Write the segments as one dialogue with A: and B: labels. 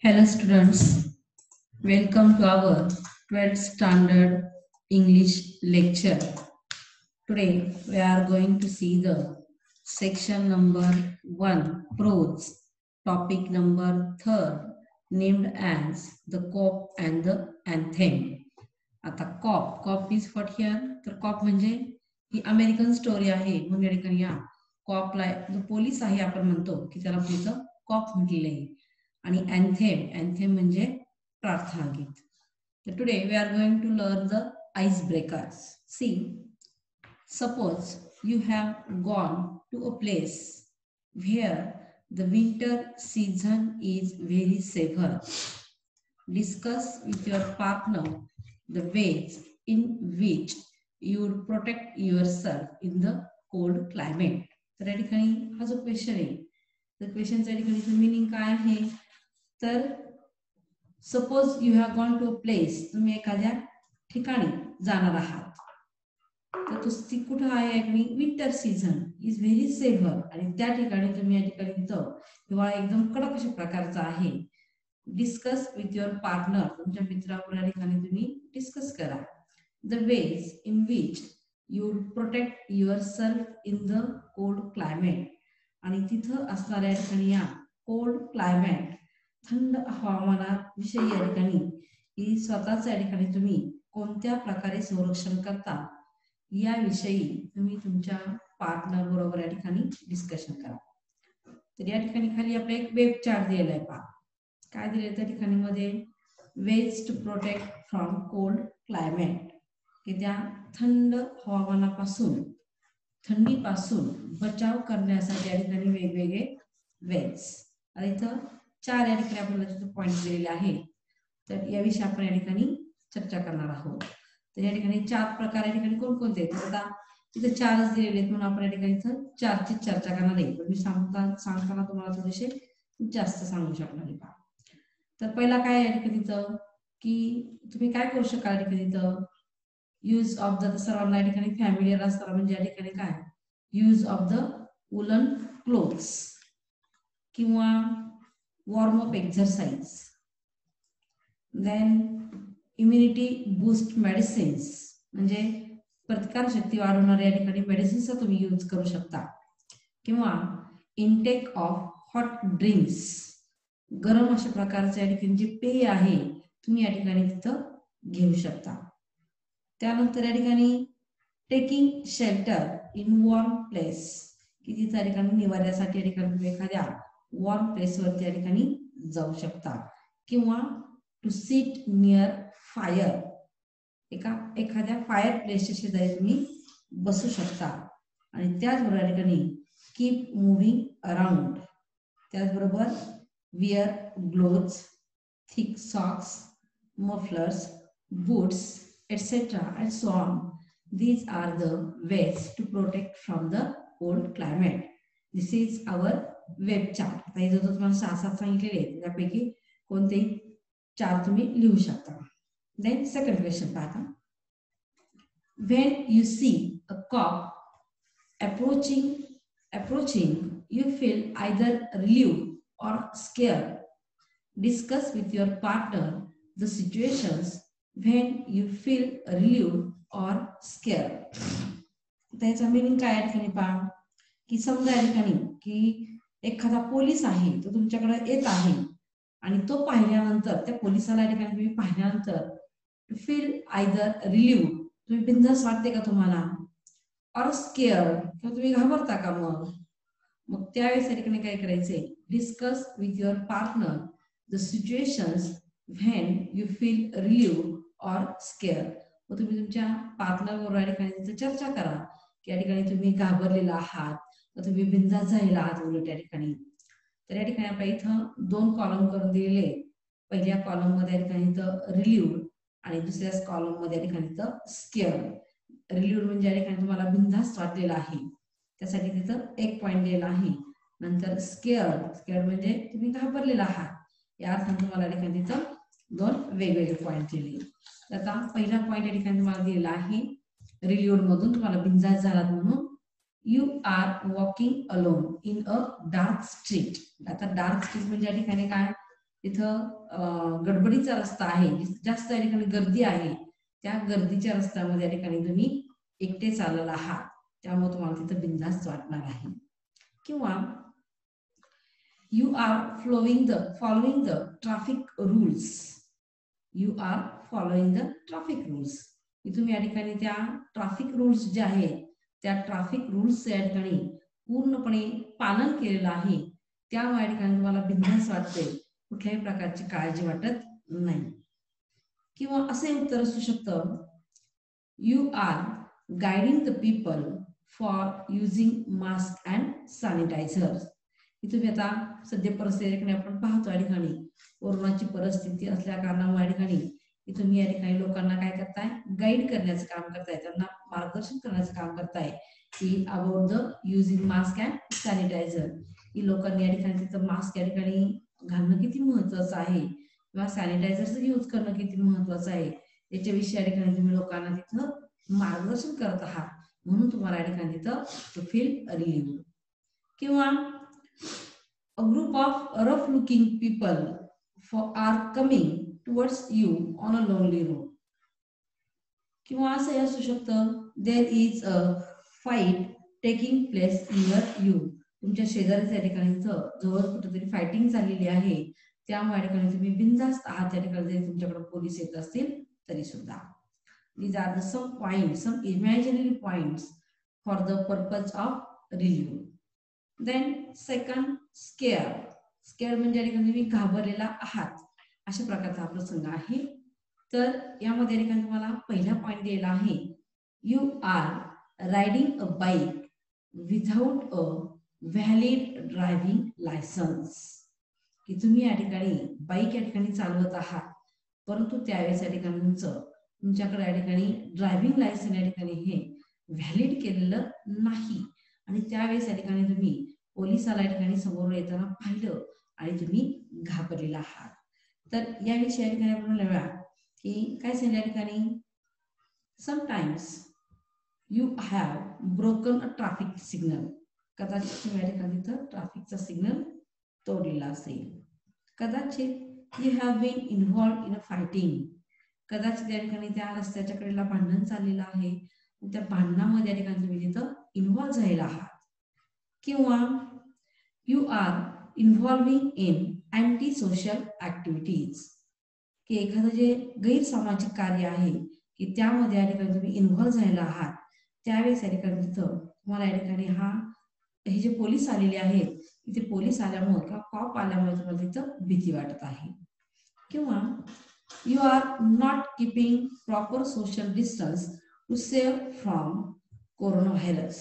A: Hello students, welcome to our 12th standard English lecture. Today we are going to see the section number 1, prose, topic number 3, named as the cop and the anthem. आता COP is what here, तर COP म्हणजे ही American story आहे. म्हणून या ठिकाणी या कॉपला जो police आहे आपण म्हणतो की त्याला पुढचं कॉप म्हटलेलं आहे. आणि अँथेम म्हणजे प्रार्थना गीत. तर today we are going to learn the ice breakers. See, suppose you have gone to a place where the winter season is very severe. Discuss with your partner the ways in which you would protect yourself in the cold climate. तर या ठिकाणी हा जो question आहे, तर क्वेश्चनचा या ठिकाणी meaning काय आहे, तर suppose you have gone to a place, तुम्ही एखाद्या ठिकाणी जाणार आहात, तर तो कुठं आहे, winter season is very severe, आणि त्या ठिकाणी तुम्ही या ठिकाणी हिवाळा एकदम कडक अशा प्रकारचा आहे. डिस्कस विथ युअर पार्टनर, तुमच्या मित्राबरोबर या ठिकाणी तुम्ही डिस्कस करा. The ways in which you protect your self in the cold climate, आणि तिथं असणाऱ्या या ठिकाणी या कोल्ड क्लायमेट थंड हवामानाविषयी या ठिकाणी ही स्वतःच या ठिकाणी तुम्ही कोणत्या प्रकारे संरक्षण करता याविषयी तुम्ही तुमच्या पार्टनर बरोबर या ठिकाणी डिस्कशन करा. तर या ठिकाणी खाली आपला एक वेब चार्ट दिलेला आहे. पहा काय दिले त्या ठिकाणी मध्ये, ways to protect from cold climate, की त्या थंड हवामानापासून, थंडीपासून बचाव करण्यासाठी या ठिकाणी वेगवेगळे वेज. आणि इथं 4 या ठिकाणी आपल्याला पॉइंट दिलेले आहे. तर याविषयी आपण या ठिकाणी चर्चा करणार आहोत. तर या ठिकाणी 4 प्रकार या ठिकाणी कोणकोणते आहेत, आता इथे 4च दिलेले आहेत, म्हणून आपण या ठिकाणी इथं 4ची चर्चा करणार आहे. पण मी सांगताना तुम्हाला थोडेसे जास्त सांगू शकणार आहे. तर पहिला काय या ठिकाणी की तुम्ही काय करू शकाल या ठिकाणी, यूज ऑफ द, सर्वांना या ठिकाणी फॅमिलियर असताना म्हणजे या ठिकाणी काय, use of the woollen clothes किंवा warm up exercise, then immunity boost medicines, म्हणजे प्रतिकार शक्ती वाढवणाऱ्या या ठिकाणी मेडिसिन्सचा तुम्ही यूज करू शकता. किंवा इनटेक ऑफ हॉट ड्रिंक्स, गरम अशा प्रकारचे या ठिकाणी जे पेय आहे तुम्ही या ठिकाणी तिथं घेऊ शकता. त्यानंतर या ठिकाणी taking shelter in warm place, की तिथं या ठिकाणी निवाऱ्यासाठी या ठिकाणी तुम्ही एखाद्या वॉर्म प्लेसवरती या ठिकाणी जाऊ शकता. किंवा टू सीट नियर फायर, एखाद्या फायर प्लेसच्या शेजारी तुम्ही बसू शकता. आणि त्याचबरोबर या ठिकाणी कीप मुव्हिंग अराउंड, त्याचबरोबर wear gloves, thick socks, mufflers, boots, etc. and so on. These are the ways to protect from the cold climate. This is our web chart. आता हे जो तुम्हाला 6-7 सांगितलेले आहेत त्यापैकी कोणतेही 4 तुम्ही लिहू शकता. Then second question पहा. When you see a cop approaching, you feel either relieved or scared. Discuss with your partner the situations when you feel relieved or scared. त्याचा मीनिंग काय आहे ठिकाणी पहा, की समजा या ठिकाणी की एखादा पोलीस आहे तो तुमच्याकडे येत आहे, आणि तो पाहिल्यानंतर, त्या पोलिसाला या ठिकाणी तुम्ही पाहिल्यानंतर टू फील आयदर रिलीव्ड, तुम्ही बिनधास्त वाटते का तुम्हाला, और स्केअर्ड, किंवा तुम्ही घाबरता का मग त्यावेळेस या ठिकाणी काय करायचंय, discuss with your partner the situations when you feel relieved और स्केअर्ड. मग तुम्ही तुमच्या पार्टनर बरोबर या ठिकाणी चर्चा करा की या ठिकाणी तुम्ही घाबरलेला आहात, तर तुम्ही बिनधास्त झालेला आहात उलट या ठिकाणी. तर या ठिकाणी आपल्या इथं 2 कॉलम करून दिलेले. पहिल्या कॉलम मध्ये या ठिकाणी रिलीव्ड, आणि दुसऱ्या कॉलम मध्ये या ठिकाणी स्केअर्ड. रिलीव्ड म्हणजे या ठिकाणी तुम्हाला बिनधास्त वाटलेला आहे, त्यासाठी तिथं 1 पॉइंट दिलेला आहे. नंतर स्केअर्ड म्हणजे तुम्ही घाबरलेला आहात, या अर्थाने तुम्हाला या ठिकाणी तिथं 2 वेगवेगळे पॉइंट दिले. आता पहिला पॉइंट या ठिकाणी तुम्हाला दिलेला आहे रिलीव्ड मधून, तुम्हाला बिनधास्त झालात म्हणून. You are walking alone in a dark street. आता डार्क स्ट्रीट म्हणजे या ठिकाणी काय, तिथं गडबडीचा रस्ता आहे, जास्त या ठिकाणी गर्दी आहे, त्या गर्दीच्या रस्त्यामध्ये या ठिकाणी तुम्ही एकटे चालला आहात, त्यामुळे तुम्हाला तिथं बिनधास्त वाटणार आहे. किंवा you are following the traffic rules. You are following the traffic rules. तुम्ही या ठिकाणी त्या ट्रॅफिक रूल्स जे आहेत त्या ट्रॅफिक रूल्स या ठिकाणी पूर्णपणे पालन केलेलं आहे, त्यामुळे या ठिकाणी तुम्हाला बिनधास्त वाटते, कुठल्याही प्रकारची काळजी वाटत नाही. किंवा असे उत्तर असू शकतं, you are guiding the people for using mask and sanitiser. तुम्ही आता सध्या परिस्थिती आपण पाहतो या ठिकाणी कोरोनाची परिस्थिती असल्या कारणामुळे या ठिकाणी तुम्ही या ठिकाणी लोकांना काय करताय, गाईड करण्याचं काम करताय, त्यांना मार्गदर्शन करण्याचं काम करताय की about the using mask and sanitiser. की लोकांनी या ठिकाणी तिथं मास्क या ठिकाणी घालणं किती महत्वाचं आहे किंवा सॅनिटायझरचं यूज करणं किती महत्वाचं आहे याच्याविषयी या ठिकाणी तुम्ही लोकांना तिथं मार्गदर्शन करत आहात, म्हणून तुम्हाला या ठिकाणी तिथं टू फील रिलीव्ह. किंवा a group of rough looking people are coming towards you on a lonely road. किंवा असं असू शकतं, there is a fight taking place near you. तुमच्या शेजारीच्या ठिकाणी जवळ कुठेतरी फायटिंग झालेली आहे, त्यामुळे या ठिकाणी तुम्ही बिनधास्त आहात, त्या ठिकाणी जरी तुमच्याकडे पोलीस येत असतील तरी सुद्धा. These are the some points, some imaginary points for the purpose of review. Then second, scare. Scare म्हणजे या ठिकाणी तुम्ही घाबरलेला आहात, अशा प्रकारचा हा प्रसंग आहे. तर यामध्ये ठिकाणी तुम्हाला पहिला पॉइंट दिलेला आहे, you are riding a bike without a valid driving licence. की तुम्ही या ठिकाणी बाईक या ठिकाणी चालवत आहात, परंतु त्यावेळेस या ठिकाणी तुमच्याकडे या ठिकाणी ड्रायव्हिंग लायसन्स या ठिकाणी हे व्हॅलिड केलेलं नाही, आणि त्यावेळेस या ठिकाणी तुम्ही पोलिसाला या ठिकाणी समोर येताना पाहिलं आणि तुम्ही घाबरलेला आहात. तर याविषयी या ठिकाणी आपण लिहूया की काय सांगितलं या ठिकाणी, sometimes you have broken a traffic signal. कदाचित तुम्ही या ठिकाणी तर ट्रॅफिकचा सिग्नल तोडलेला असेल. कदाचित you have been involve in a fighting. कदाचित या ठिकाणी त्या रस्त्याच्या कडेला भांडण चाललेलं आहे, त्या भांडणामध्ये या ठिकाणी तुम्ही तिथं इन्व्हॉल्व झालेला आहात. किंवा you are involving in anti social activities. की एखादं जे गैरसामाजिक कार्य आहे की त्यामध्ये या ठिकाणी तुम्ही इन्व्हॉल्व झालेला आहात, त्यावेळेस या ठिकाणी तिथं तुम्हाला या ठिकाणी हे जे पोलीस आलेले आहेत, इथे पोलीस आल्यामुळे किंवा कॉप आल्यामुळे तुम्हाला तिथं भीती वाटत आहे. किंवा you are not keeping proper social distance to save from corona virus.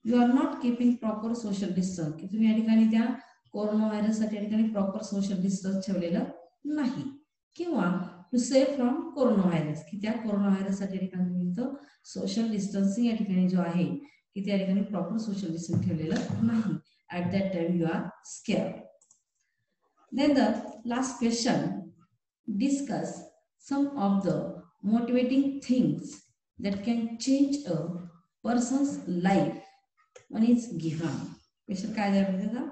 A: You are not keeping proper social distance. की तुम्ही या ठिकाणी त्या कोरोना व्हायरससाठी या ठिकाणी प्रॉपर सोशल डिस्टन्स ठेवलेलं नाही. किंवा to save from corona virus, की त्या कोरोना व्हायरससाठी या ठिकाणी तुम्ही सोशल डिस्टन्सिंग या ठिकाणी जो आहे की त्या ठिकाणी प्रॉपर सोशल डिस्टन्स ठेवलेलं नाही. At that time you are scared. Then the last question, discuss some of the motivating things that can change a person's life when it's given. Question काय द्यायला पाहिजे का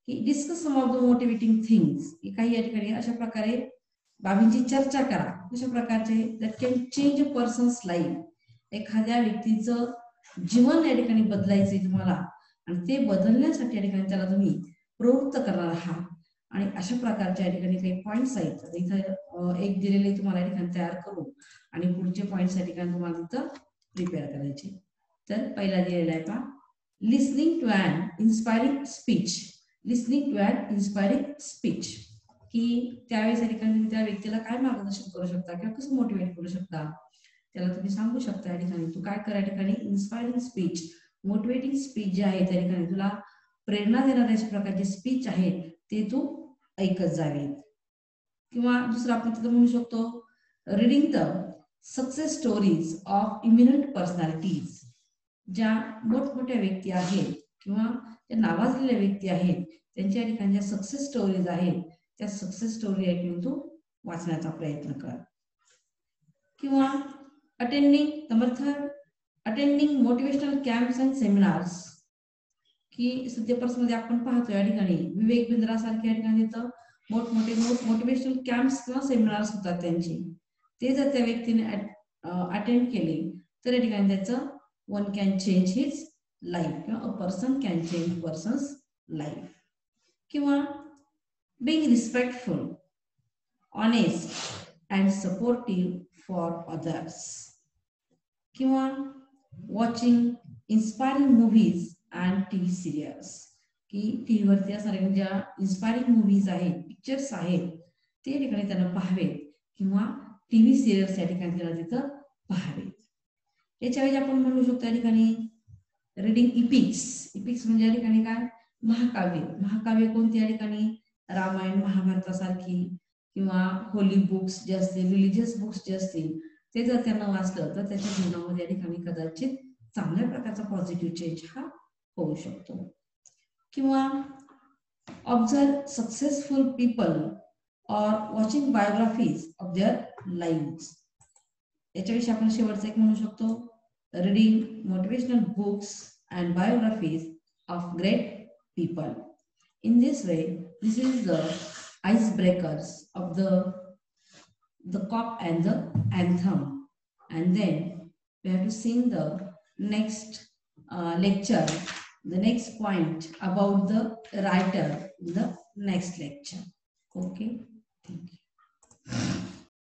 A: की discuss some of the motivating things, की काही या ठिकाणी अशा प्रकारे बाबींची चर्चा करा, अशा प्रकारचे that can change a person's life. एखाद्या व्यक्तीचं जीवन या ठिकाणी बदलायचंय तुम्हाला, आणि ते बदलण्यासाठी या ठिकाणी त्याला तुम्ही प्रवृत्त करणार आहात, आणि अशा प्रकारच्या या ठिकाणी काही पॉइंट्स आहेत. इथं एक दिलेले तुम्हाला या ठिकाणी तयार करू आणि पुढचे पॉइंट्स या ठिकाणी तुम्हाला तिथं प्रिपेअर करायचे. तर पहिला दिलेला आहे पहा, listening to an inspiring speech. Listening to an inspiring speech, की त्यावेळेस या ठिकाणी तुम्ही त्या व्यक्तीला काय मार्गदर्शन करू शकता किंवा कसं मोटिवेट करू शकता, त्याला तुम्ही सांगू शकता या ठिकाणी तू काय करा, या ठिकाणी इन्स्पायरिंग स्पीच, मोटिवेटिंग स्पीच जे आहे त्या ठिकाणी तुला प्रेरणा देणारे अशा प्रकारचे स्पीच आहेत ते तू ऐकत जावे. किंवा दुसरं आपण तिथं म्हणू शकतो, reading the success stories of eminent personalities. ज्या मोठमोठ्या व्यक्ती आहेत किंवा ज्या नावाजलेल्या व्यक्ती आहेत त्यांच्या ठिकाणी ज्या सक्सेस स्टोरीज आहेत त्या सक्सेस स्टोरी ऐकून तू वाचण्याचा प्रयत्न कर. किंवा attending number 3, attending motivational camps and seminars. की सध्या मध्ये आपण पाहतो या ठिकाणी विवेक बिंद्रा सारख्या या ठिकाणी तिथं मोठमोठे मोटिवेशनल कॅम्प्स किंवा सेमिनार्स होतात त्यांची, ते जर त्या व्यक्तीने अटेंड केले तर या ठिकाणी त्याचं one can change his life किंवा a person can change person's life. किंवा being respectful, honest and supportive for others. किंवा watching inspiring movies and TV serials, की टीव्ही वरती असणाऱ्या ज्या इन्स्पायरिंग मूवीज आहेत, पिक्चर्स आहेत, ते ठिकाणी त्यांना पाहावेत किंवा टीव्ही सिरियल्स या ठिकाणी त्यांना तिथं पाहावेत. याच्यावेळी आपण म्हणू शकतो या ठिकाणी रीडिंग इपिक्स. इपिक्स म्हणजे या ठिकाणी काय, महाकाव्य. महाकाव्य कोणती या ठिकाणी, रामायण महाभारतासारखी किंवा होली बुक्स जे असतील, रिलिजियस बुक्स जे असतील, ते जर त्यांना वाचलं तर त्याच्या जीवनामध्ये या ठिकाणी कदाचित चांगल्या प्रकारचा पॉझिटिव्ह चेंज हा होऊ शकतो. किंवा ऑब्झर्व सक्सेसफुल पीपल और watching biographies of their live. याच्याविषयी आपण शेवटचं एक म्हणू शकतो, reading motivational books and biographies of great people. In this way, this is the icebreakers of the cop and the anthem, and then we have to sing the next lecture, the next point about the writer in the next lecture. Okay, thank you.